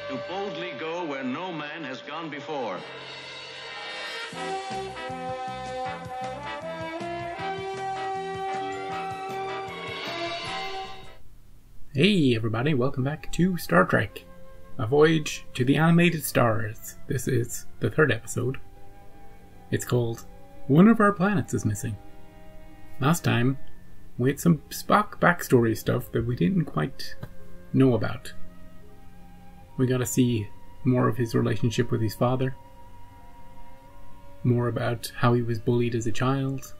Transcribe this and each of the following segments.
to boldly go where no man has gone before. Hey everybody, welcome back to Star Trek, A Voyage to the Animated Stars. This is the third episode. It's called One of Our Planets is Missing. Last time, we had some Spock backstory stuff that we didn't quite know about. We got to see more of his relationship with his father, more about how he was bullied as a child,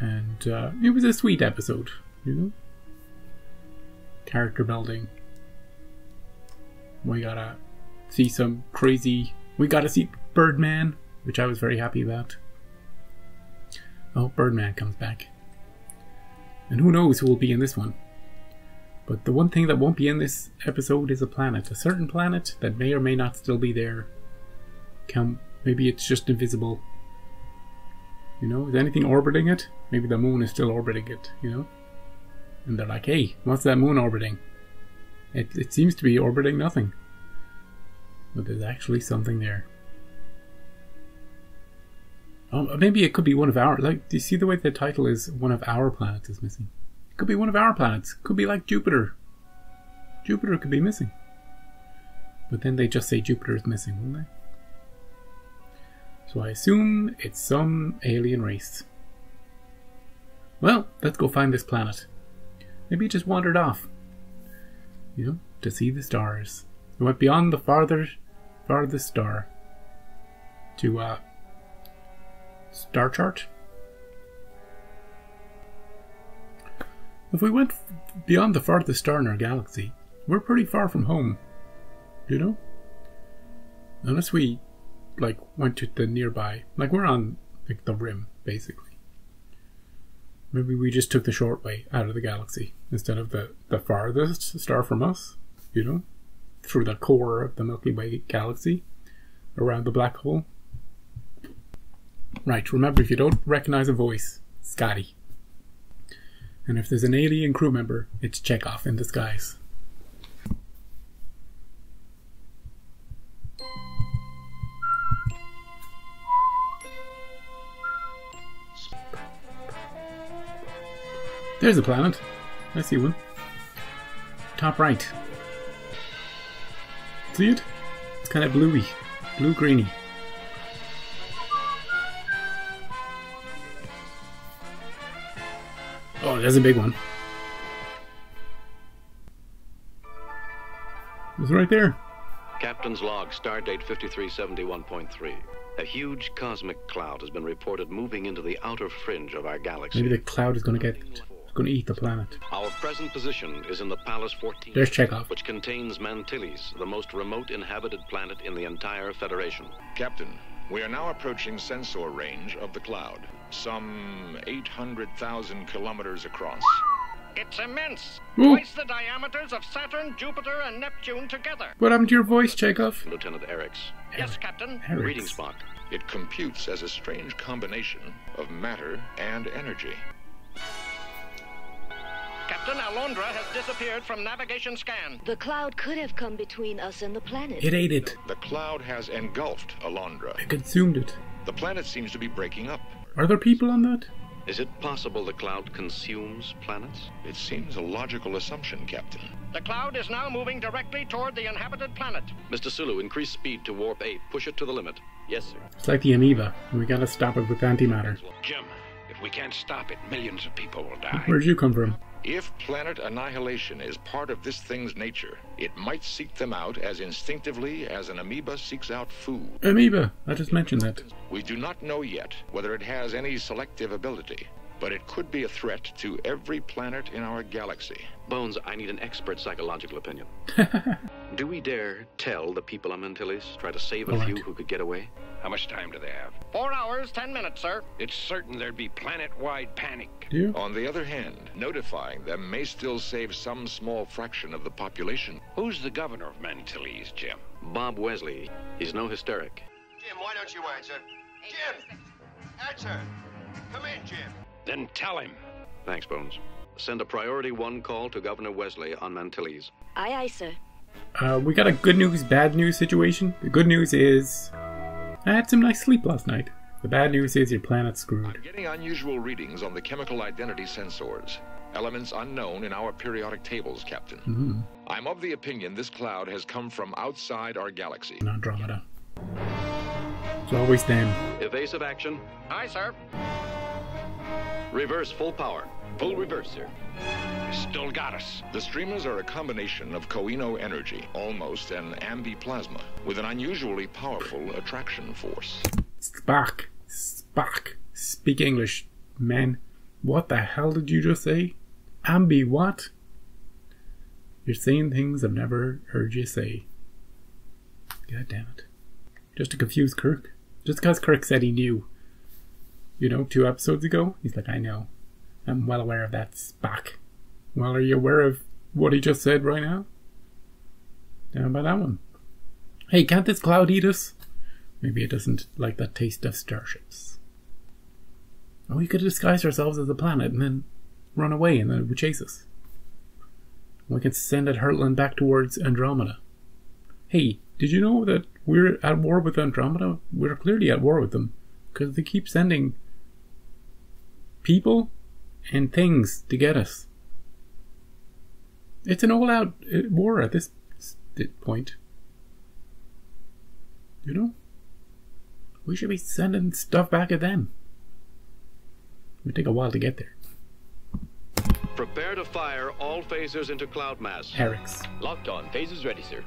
and it was a sweet episode, you know? Character building. We gotta see some crazy... We gotta see Birdman, which I was very happy about. I hope Birdman comes back. And who knows who will be in this one. But the one thing that won't be in this episode is a planet. A certain planet that may or may not still be there. Maybe it's just invisible. You know, is anything orbiting it? Maybe the moon is still orbiting it, you know? And they're like, hey, what's that moon orbiting? It seems to be orbiting nothing. But there's actually something there. Oh, maybe it could be one of our... Like, do you see the way the title is One of Our Planets is Missing? It could be one of our planets. Could be like Jupiter. Jupiter could be missing. But then they just say Jupiter is missing, wouldn't they? So I assume it's some alien race. Well, let's go find this planet. Maybe it just wandered off, you know, to see the stars. It went beyond the farthest star to star chart. If we went beyond the farthest star in our galaxy, we're pretty far from home, you know? Unless we, like, went to the nearby, like we're on, like, the rim, basically. Maybe we just took the short way out of the galaxy instead of the farthest star from us, you know, through the core of the Milky Way galaxy, around the black hole. Right, remember, if you don't recognize a voice, Scotty. And if there's an alien crew member, it's Chekhov in disguise. There's a planet. I see one. Top right. See it? It's kind of bluey. Blue-greeny. Oh, there's a big one. It's right there. Captain's log, stardate 5371.3. A huge cosmic cloud has been reported moving into the outer fringe of our galaxy. Maybe the cloud is going to eat the planet. Our present position is in the Pallas 14, there's Chekhov, which contains Mantilles, the most remote inhabited planet in the entire Federation. Captain, we are now approaching sensor range of the cloud, some 800,000 kilometers across. It's immense. Ooh. Twice the diameters of Saturn, Jupiter, and Neptune together. What happened to your voice, Chekhov? Lieutenant Eric's. Yes, Captain. Greetings, Spock. It computes as a strange combination of matter and energy. Captain, Alondra has disappeared from navigation scan. The cloud could have come between us and the planet. It ate it. The cloud has engulfed Alondra. It consumed it. The planet seems to be breaking up. Are there people on that? Is it possible the cloud consumes planets? It seems a logical assumption, Captain. The cloud is now moving directly toward the inhabited planet. Mr. Sulu, increase speed to warp 8. Push it to the limit. Yes, sir. It's like the amoeba. We gotta stop it with antimatter. Jim, if we can't stop it, millions of people will die. Where'd you come from? If planet annihilation is part of this thing's nature, it might seek them out as instinctively as an amoeba seeks out food. Amoeba. I just mentioned that. We do not know yet whether it has any selective ability, but it could be a threat to every planet in our galaxy. Bones, I need an expert psychological opinion. Do we dare tell the people on Mantilles? Try to save a few who could get away? How much time do they have? 4 hours, 10 minutes, sir. It's certain there'd be planet-wide panic. Do you? On the other hand, notifying them may still save some small fraction of the population. Who's the governor of Mantilles, Jim? Bob Wesley. He's no hysteric. Jim, why don't you answer? Jim! Answer! Come in, Jim. Then tell him. Thanks, Bones. Send a priority 1 call to Governor Wesley on Mantilles. Aye, aye, sir. We got a good news, bad news situation. The good news is I had some nice sleep last night. The bad news is your planet's screwed. I'm getting unusual readings on the chemical identity sensors. Elements unknown in our periodic tables, Captain. I'm of the opinion this cloud has come from outside our galaxy. Andromeda. It's always them. Evasive action. Aye, sir. Reverse full power. Full reverse, sir. Still got us. The streamers are a combination of Koino energy, almost an ambiplasma, with an unusually powerful attraction force. Spock. Speak English, man. What the hell did you just say? Ambi what? You're saying things I've never heard you say. God damn it. Just to confuse Kirk. Just because Kirk said he knew. You know, 2 episodes ago? He's like, I know. I'm well aware of that, Spock. Well, are you aware of what he just said right now? Down by that one. Hey, can't this cloud eat us? Maybe it doesn't like the taste of starships. Oh, we could disguise ourselves as a planet and then run away and then it would chase us. We could send it hurtling back towards Andromeda. Hey, did you know that we're at war with Andromeda? We're clearly at war with them. Because they keep sending people and things to get us. It's an all-out war at this point. You know? We should be sending stuff back at them. It would take a while to get there. Prepare to fire all phasers into cloud mass. Eric's. Locked on. Phasers ready, sir.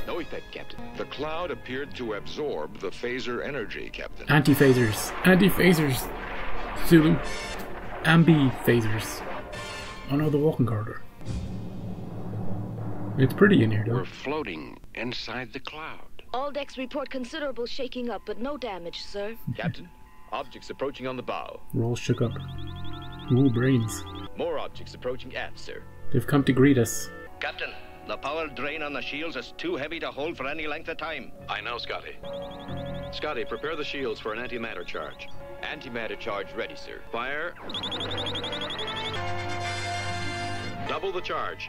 No effect, Captain. The cloud appeared to absorb the phaser energy, Captain. Anti-phasers. Anti-phasers. Zulu. Ambi-phasers. Oh no, the walking corridor. It's pretty in here, though. We're floating inside the cloud. All decks report considerable shaking up, but no damage, sir. Captain, objects approaching on the bow. We're all shook up. Ooh, brains. More objects approaching aft, sir. They've come to greet us. Captain, the power drain on the shields is too heavy to hold for any length of time. I know, Scotty. Scotty, prepare the shields for an antimatter charge. Antimatter charge ready, sir. Fire. Double the charge.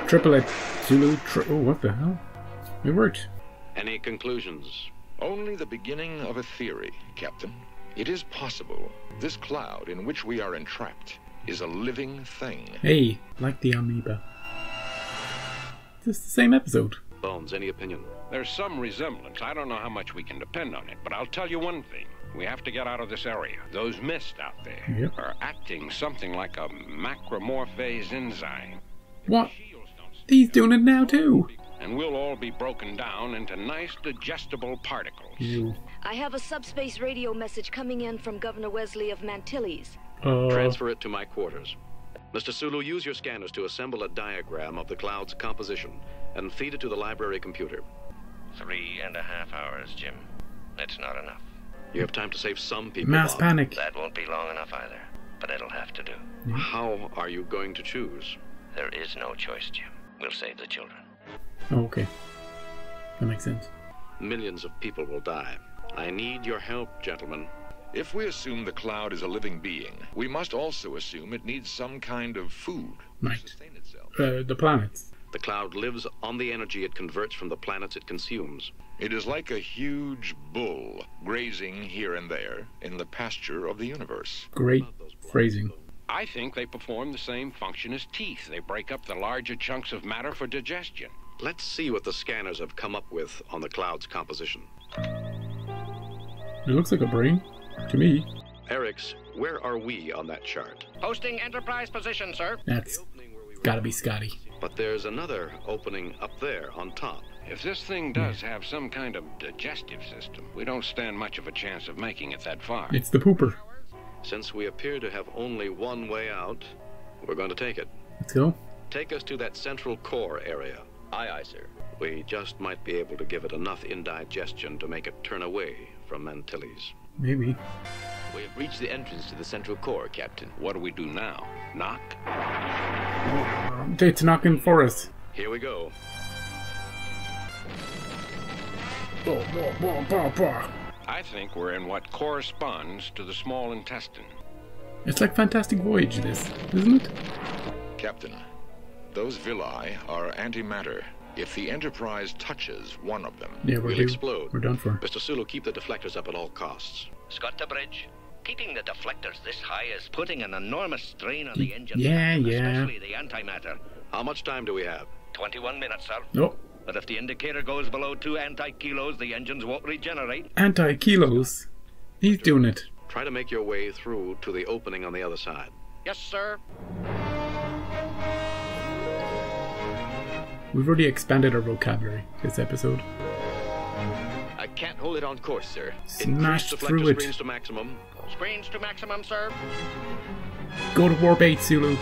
Triple it. Zulu. Oh, what the hell? It worked. Any conclusions? Only the beginning of a theory, Captain. It is possible this cloud in which we are entrapped is a living thing. Hey, like the amoeba. It's the same episode. Bones, any opinion? There's some resemblance. I don't know how much we can depend on it, but I'll tell you one thing. We have to get out of this area. Those mists out there are acting something like a macromorphase enzyme. What? He's doing it now too. And we'll all be broken down into nice digestible particles. Ew. I have a subspace radio message coming in from Governor Wesley of Mantilles. Transfer it to my quarters. Mr. Sulu, use your scanners to assemble a diagram of the cloud's composition and feed it to the library computer. 3.5 hours, Jim. That's not enough. You have time to save some people. Mass Bob. panic. That won't be long enough either, but it'll have to do. How are you going to choose? There is no choice, Jim. We'll save the children. Oh, okay. That makes sense. Millions of people will die. I need your help, gentlemen. If we assume the cloud is a living being, we must also assume it needs some kind of food Right. to sustain itself. The planets. The cloud lives on the energy it converts from the planets it consumes. It is like a huge bull grazing here and there in the pasture of the universe. Great phrasing. I think they perform the same function as teeth. They break up the larger chunks of matter for digestion. Let's see what the scanners have come up with on the cloud's composition. It looks like a brain. To me. Eric's, where are we on that chart? Posting Enterprise position, sir. That's gotta be Scotty. But there's another opening up there on top. If this thing does have some kind of digestive system, we don't stand much of a chance of making it that far. It's the pooper. Since we appear to have only one way out, we're going to take it. Let's go. Take us to that central core area. Aye, aye, sir. We just might be able to give it enough indigestion to make it turn away from Antilles. Maybe. We have reached the entrance to the central core, Captain. What do we do now? Knock? It's knocking for us. Here we go. I think we're in what corresponds to the small intestine. It's like Fantastic Voyage, this, isn't it? Captain, Those villi are antimatter. If the Enterprise touches one of them, yeah, we'll explode. We're done for. Mr. Sulu, keep the deflectors up at all costs. Scott to bridge. Keeping the deflectors this high is putting an enormous strain on the engine. Yeah. Especially the antimatter. How much time do we have? 21 minutes, sir. No. But if the indicator goes below 2 anti-kilos, the engines won't regenerate. Anti-kilos? He's doing it. Try to make your way through to the opening on the other side. Yes, sir. We've already expanded our vocabulary this episode. I can't hold it on course, sir. Smashed Increase through deflector it. screens to maximum. Screens to maximum, sir. Go to warp 8, Sulu.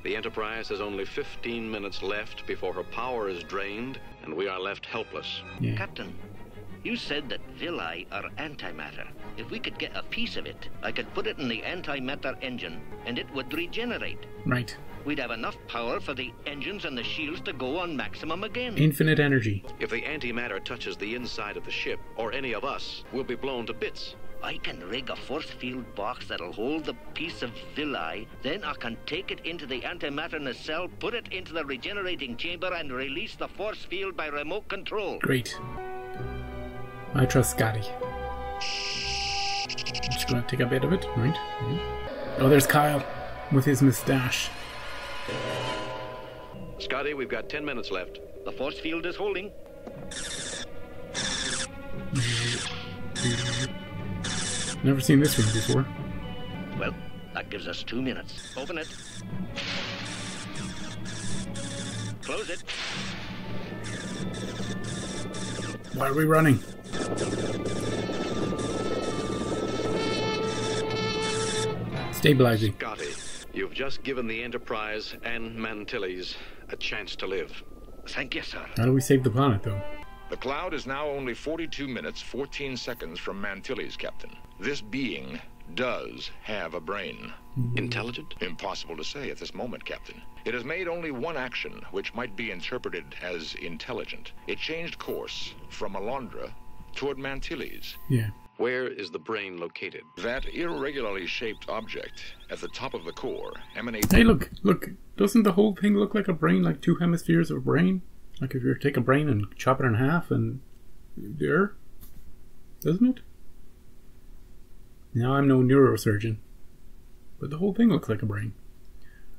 The Enterprise has only 15 minutes left before her power is drained, and we are left helpless. Yeah. Captain, you said that villi are antimatter. If we could get a piece of it, I could put it in the antimatter engine, and it would regenerate. Right. We'd have enough power for the engines and the shields to go on maximum again. Infinite energy. If the antimatter touches the inside of the ship, or any of us, we'll be blown to bits. I can rig a force field box that'll hold the piece of villi, then I can take it into the antimatter nacelle, put it into the regenerating chamber, and release the force field by remote control. Great. I trust Scotty. I'm just gonna take a bit of it, right? Yeah. Oh, there's Kyle with his moustache. Scotty, we've got 10 minutes left. The force field is holding. Never seen this one before. Well, that gives us 2 minutes. Open it. Close it. Why are we running? Stabilizing. Scotty, you've just given the Enterprise and Mantilles a chance to live. Thank you, sir. How do we save the planet, though? The cloud is now only 42 minutes, 14 seconds from Mantilles, Captain. This being does have a brain. Intelligent? Impossible to say at this moment, Captain. It has made only one action, which might be interpreted as intelligent. It changed course from Alondra toward Mantilles. Yeah. Where is the brain located? That irregularly shaped object at the top of the core emanates... Hey, look. Doesn't the whole thing look like a brain, like two hemispheres of a brain? Like if you were to take a brain and chop it in half and... there? Doesn't it? Now, I'm no neurosurgeon, but the whole thing looks like a brain.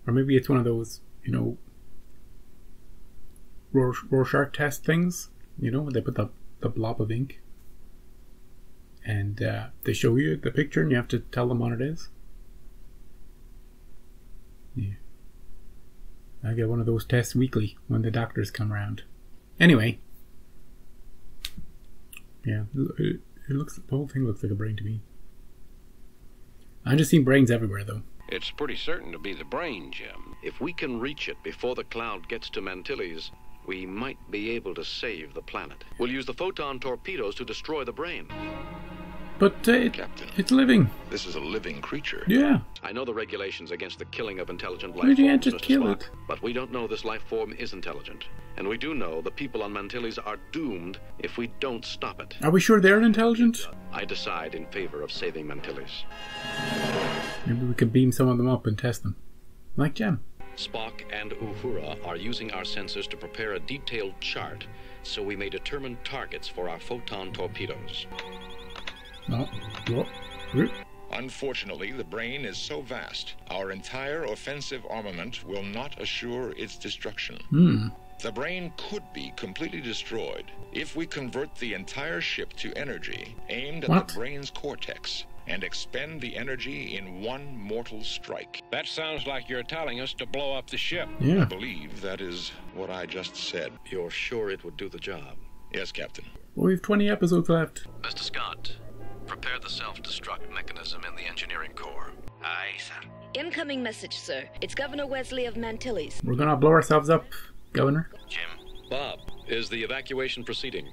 Or maybe it's one of those, you know, Rorschach test things. You know, they put the blob of ink and they show you the picture and you have to tell them what it is. Yeah. I get one of those tests weekly when the doctors come around. Anyway. Yeah, it looks, the whole thing looks like a brain to me. I've just seen brains everywhere, though. It's pretty certain to be the brain, Jim. If we can reach it before the cloud gets to Mantilles, we might be able to save the planet. We'll use the photon torpedoes to destroy the brain. But Captain, it's living. this is a living creature. Yeah. I know the regulations against the killing of intelligent Why life can't forms, you just Mr. kill Spock, it? but we don't know this life form is intelligent. And we do know the people on Mantilles are doomed if we don't stop it. Are we sure they're intelligent? I decide in favor of saving Mantilles. Maybe we can beam some of them up and test them. Like Jem. Spock and Uhura are using our sensors to prepare a detailed chart so we may determine targets for our photon torpedoes. Unfortunately, the brain is so vast, our entire offensive armament will not assure its destruction. The brain could be completely destroyed if we convert the entire ship to energy aimed at the brain's cortex and expend the energy in one mortal strike. That sounds like you're telling us to blow up the ship. Yeah. I believe that is what I just said. You're sure it would do the job? Yes, Captain. Well, we have 20 episodes left. Mr. Scott, prepare the self-destruct mechanism in the engineering core. Aye, sir. Incoming message, sir. It's Governor Wesley of Mantilles. We're gonna blow ourselves up, Governor. Jim, Bob, is the evacuation proceeding?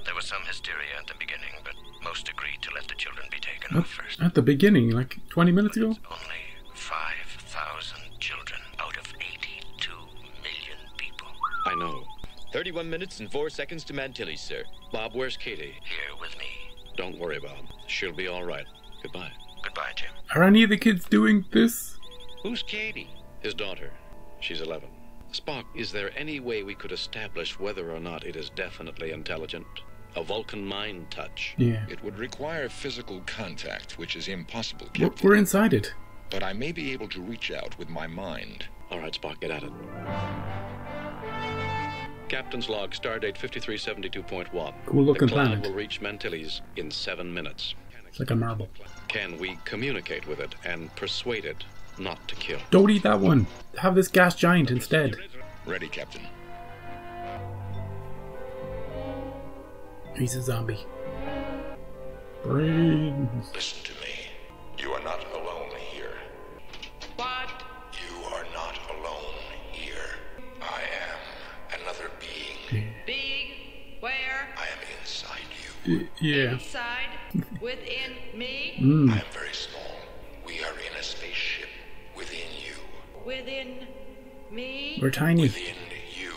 there was some hysteria at the beginning, but most agreed to let the children be taken off first. At the beginning, like 20 minutes ago? Only 5,000 children out of 82 million people. I know. 31 minutes and 4 seconds to Mantilles, sir. Bob, where's Katie? Here with me. Don't worry, Bob. She'll be all right. Goodbye. Goodbye, Jim. Are any of the kids doing this? Who's Katie? His daughter. She's 11. Spock, is there any way we could establish whether or not it is definitely intelligent? A Vulcan mind touch? Yeah. It would require physical contact, which is impossible, We're, Captain. we're inside it. But I may be able to reach out with my mind. All right, Spock, get at it. Captain's log, stardate 5372.1. Cool looking the cloud planet. will reach Mantilles in 7 minutes. It's like a marble. Can we communicate with it and persuade it not to kill? Don't eat that one. Have this gas giant instead. Ready, Captain. He's a zombie. Brains. Listen to me. You are not alone here. What? You are not alone here. I am another being. Being? Where? I am inside you. Yeah. Inside? Within me? I am very small. We are in a spaceship within you. Within me? We're tiny. Within you.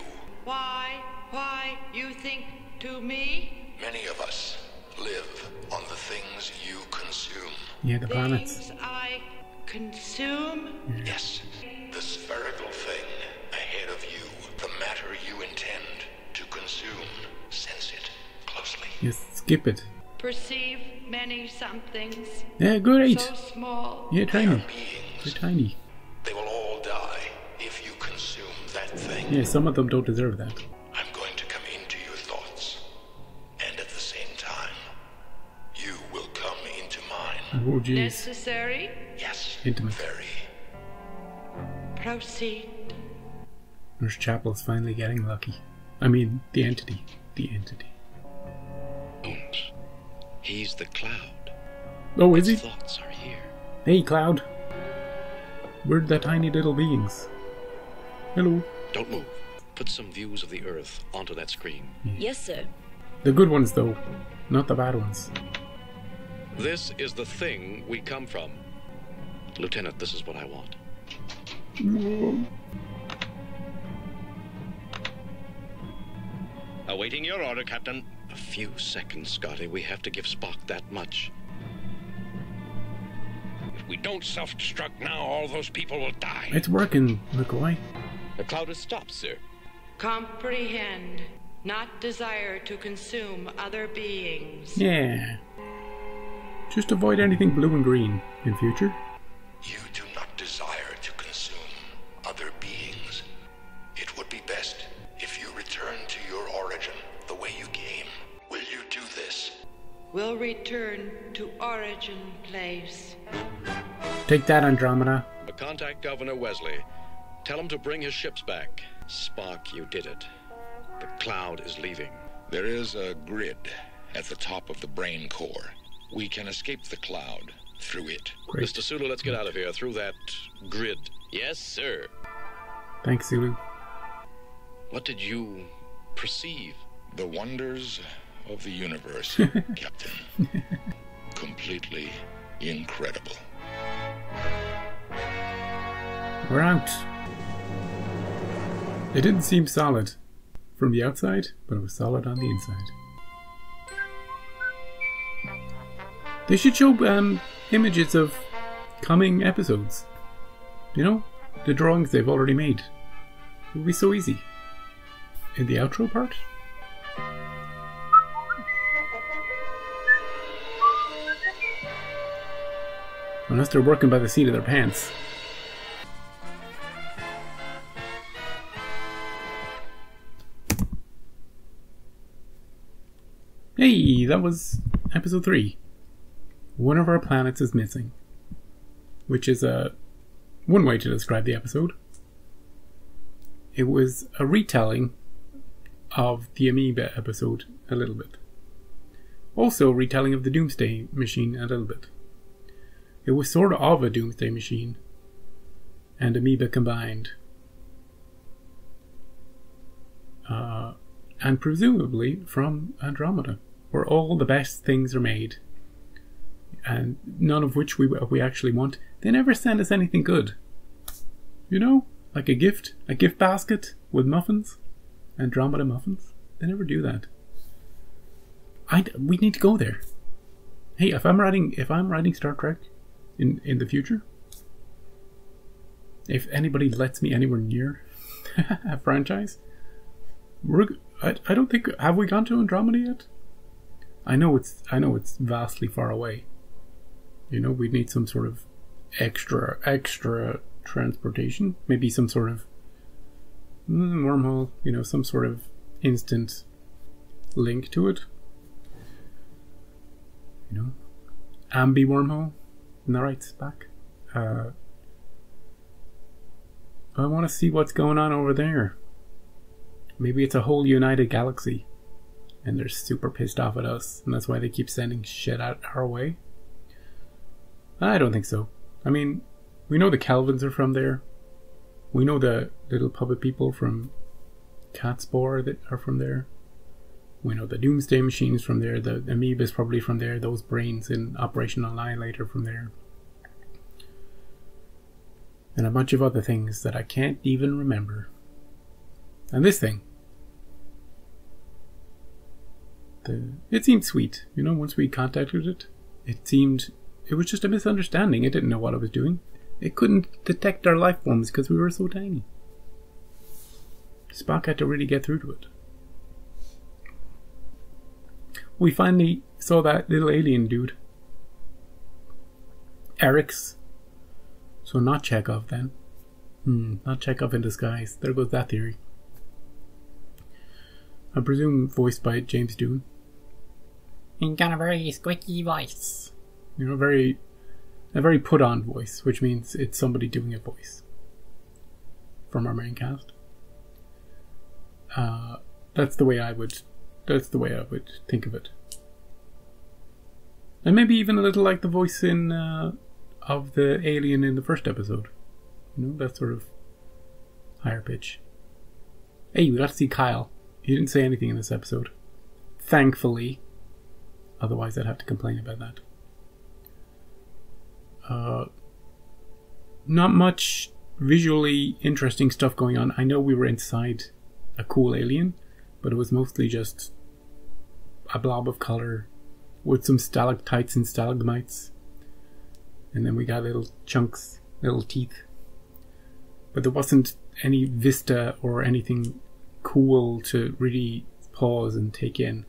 Why? Why you think to me? Many of us live on the things you consume. Yeah, the planets. Things I consume? Yes, the spherical thing ahead of you. The matter you intend to consume. Sense it closely. Yes, skip it. Perceive many somethings. Yeah, great. So small. Yeah, They tiny. are beings. They're tiny. They will all die if you consume that thing. Yeah, some of them don't deserve that. I'm going to come into your thoughts. And at the same time, you will come into mine. Oh, jeez. Necessary? Yes, Intimate. very. Proceed. Nurse Chapel's finally getting lucky. I mean, the entity. The entity. Holmes. He's the cloud. Oh, is he? His thoughts are here. Hey, Cloud. We're the tiny little beings. Hello. Don't move. Put some views of the Earth onto that screen. Yes, sir. The good ones, though. Not the bad ones. This is the thing we come from. Lieutenant, this is what I want. Awaiting your order, Captain. A few seconds, Scotty. We have to give Spock that much. If we don't self-destruct now, all those people will die. It's working, McCoy. The cloud has stopped, sir. Comprehend. Not desire to consume other beings. Yeah. Just avoid anything blue and green in future. You do not desire to consume other beings. It would be best if you return to your origin the way you came. Will you do this? Will return to origin place. Take that, Andromeda. Contact Governor Wesley. Tell him to bring his ships back. Spock, you did it. The cloud is leaving. There is a grid at the top of the brain core. We can escape the cloud through it. Great. Mr. Sulu, let's get out of here through that grid. Yes, sir. Thanks, Zulu. What did you perceive? The wonders of the universe, Captain. Completely incredible. We're out. It didn't seem solid from the outside, but it was solid on the inside. They should show images of coming episodes. You know, the drawings they've already made. It would be so easy. In the outro part? Unless they're working by the seat of their pants. Hey, that was episode 3. One of our planets is missing. Which is one way to describe the episode. It was a retelling of the Amoeba episode a little bit. Also a retelling of the Doomsday Machine a little bit. It was sort of a Doomsday Machine and Amoeba combined. And presumably from Andromeda, where all the best things are made, and none of which we actually want. They never send us anything good. You know? Like a gift basket with muffins, Andromeda muffins. They never do that. We need to go there. Hey, if I'm writing Star Trek in the future, If anybody lets me anywhere near a franchise, I don't think, have we gone to Andromeda yet? I know it's vastly far away. You know, we'd need some sort of extra transportation, maybe some sort of wormhole, you know, some sort of instant link to it. You know, ambi wormhole. Isn't that right, Spack? I want to see what's going on over there. Maybe it's a whole united galaxy, and they're super pissed off at us, and that's why they keep sending shit out our way. I don't think so. I mean, we know the Kelvins are from there. We know the little puppet people from Catspore that are from there. We know the Doomsday Machines from there. The Amoeba's probably from there. Those brains in Operation Annihilator from there. And a bunch of other things that I can't even remember. And this thing. It seemed sweet. You know, once we contacted it, it was just a misunderstanding. It didn't know what it was doing. It couldn't detect our life forms because we were so tiny. Spock had to really get through to it. We finally saw that little alien dude. Eric's. So not Chekhov then. Not Chekhov in disguise. There goes that theory. I presume voiced by James Doohan. He got a very squeaky voice. You know, a very put-on voice, which means it's somebody doing a voice from our main cast. That's the way I would think of it. And maybe even a little like the voice in of the alien in the first episode. You know, that sort of higher pitch. Hey, we got to see Kyle. He didn't say anything in this episode. Thankfully. Otherwise I'd have to complain about that. Not much visually interesting stuff going on. I know we were inside a cool alien, but it was mostly just a blob of color with some stalactites and stalagmites. And then we got little chunks, little teeth. But there wasn't any vista or anything cool to really pause and take in.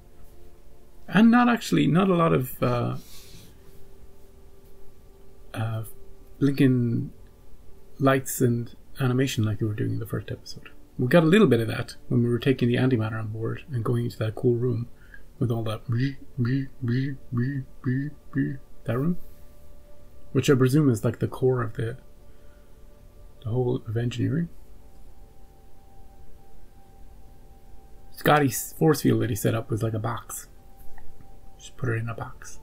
And not a lot of blinking lights and animation like we were doing in the first episode. We got a little bit of that when we were taking the antimatter on board and going into that cool room with all that room, which I presume is like the core of the whole of engineering. Scotty's force field that he set up was like a box. Just put it in a box.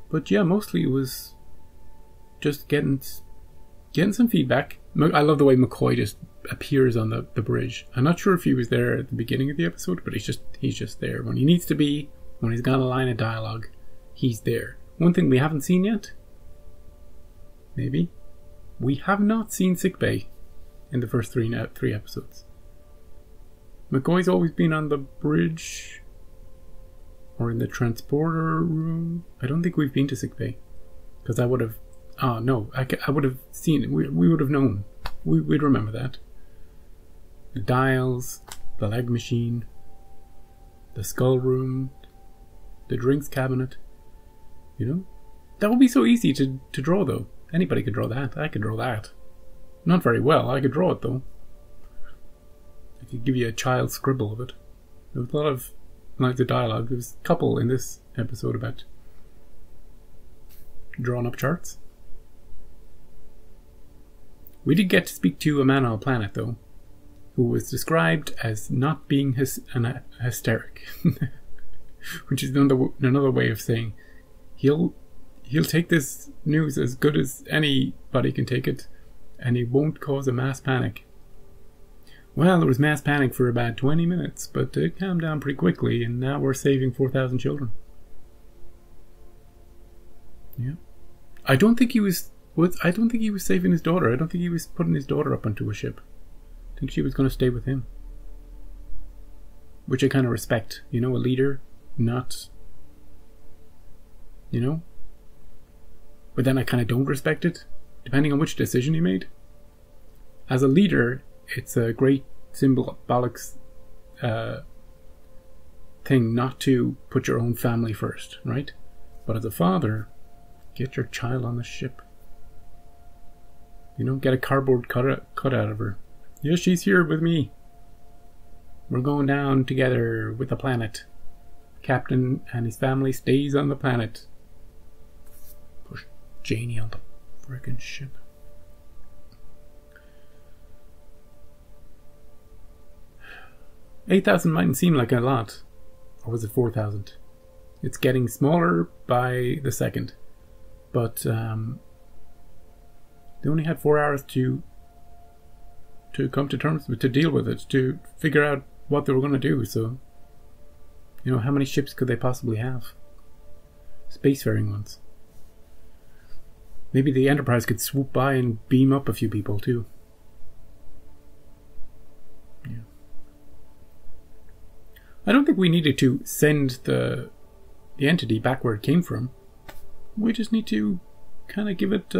But yeah, mostly it was just getting some feedback. I love the way McCoy just appears on the bridge. I'm not sure if he was there at the beginning of the episode, but he's just there. When he needs to be, when he's got a line of dialogue, he's there. One thing we haven't seen yet, maybe, we have not seen sickbay in the first three episodes. McCoy's always been on the bridge or in the transporter room. I don't think we've been to sickbay because I would have. Oh no, I would have seen it. We would have known. We'd remember that. The dials, the leg machine, the skull room, the drinks cabinet. You know, that would be so easy to draw though. Anybody could draw that. I could draw that. Not very well. I could draw it though. I could give you a child's scribble of it. There was a lot of lines of dialogue. There was a couple in this episode about drawn up charts. We did get to speak to a man on a planet though, who was described as not being hysteric, which is another way of saying he'll take this news as good as anybody can take it, and he won't cause a mass panic. Well, there was mass panic for about 20 minutes, but it calmed down pretty quickly, and now we're saving 4,000 children. Yeah, I don't think he was saving his daughter. I don't think he was putting his daughter up onto a ship. I think she was going to stay with him, which I kind of respect. You know, a leader, not. You know. but then I kind of don't respect it, depending on which decision he made. As a leader, it's a great symbolic thing not to put your own family first, right? But as a father, get your child on the ship. You know, get a cardboard cut out of her. Yes, she's here with me. We're going down together with the planet. Captain and his family stays on the planet. Push Janie on the frickin' ship. $8,000 mightn't seem like a lot. Or was it 4,000? It's getting smaller by the second. But they only had 4 hours to come to terms with, to deal with it, to figure out what they were going to do. So, you know, how many ships could they possibly have? Spacefaring ones. Maybe the Enterprise could swoop by and beam up a few people too. Yeah. I don't think we needed to send the entity back where it came from. We just need to kind of give it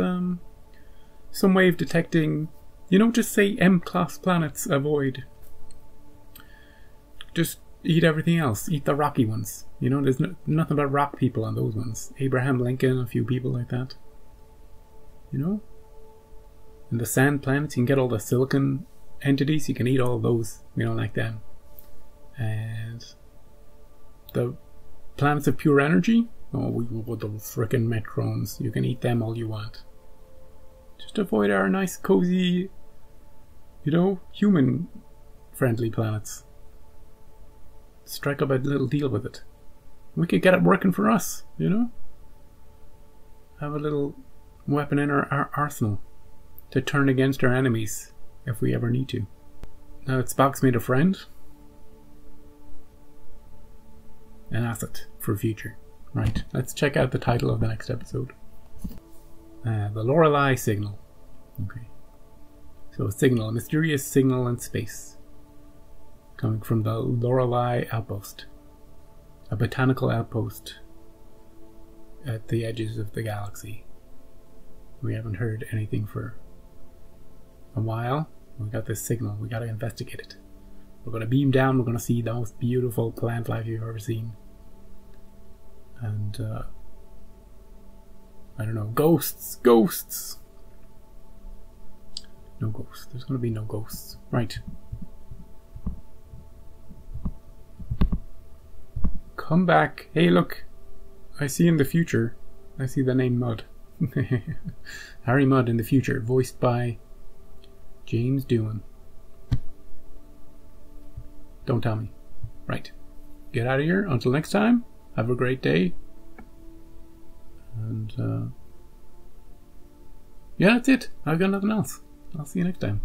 some way of detecting, you know, just say M-class planets avoid. Just eat everything else. Eat the rocky ones. You know, there's nothing about rock people on those ones. Abraham Lincoln, a few people like that. You know? And the sand planets, you can get all the silicon entities. You can eat all those. We don't like them. And the planets of pure energy, oh, we go with the frickin' Metrons. You can eat them all you want. Just avoid our nice, cozy, you know, human-friendly planets. Strike up a little deal with it. We could get it working for us, you know? Have a little weapon in our arsenal to turn against our enemies if we ever need to. Now that Spock's made a friend, an asset for future. Right, let's check out the title of the next episode. The Lorelei Signal. Okay. So a signal, a mysterious signal in space. Coming from the Lorelei Outpost. A botanical outpost at the edges of the galaxy. We haven't heard anything for a while. We got this signal, we gotta investigate it. We're gonna beam down, we're gonna see the most beautiful plant life you've ever seen. And, I don't know, ghosts! No ghosts, there's gonna be no ghosts. Right. Come back. Hey, look, I see in the future, I see the name Mudd. Harry Mudd in the future, voiced by James Doohan. Don't tell me. Right. Get out of here. Until next time, have a great day. And, yeah, that's it. I've got nothing else. I'll see you next time.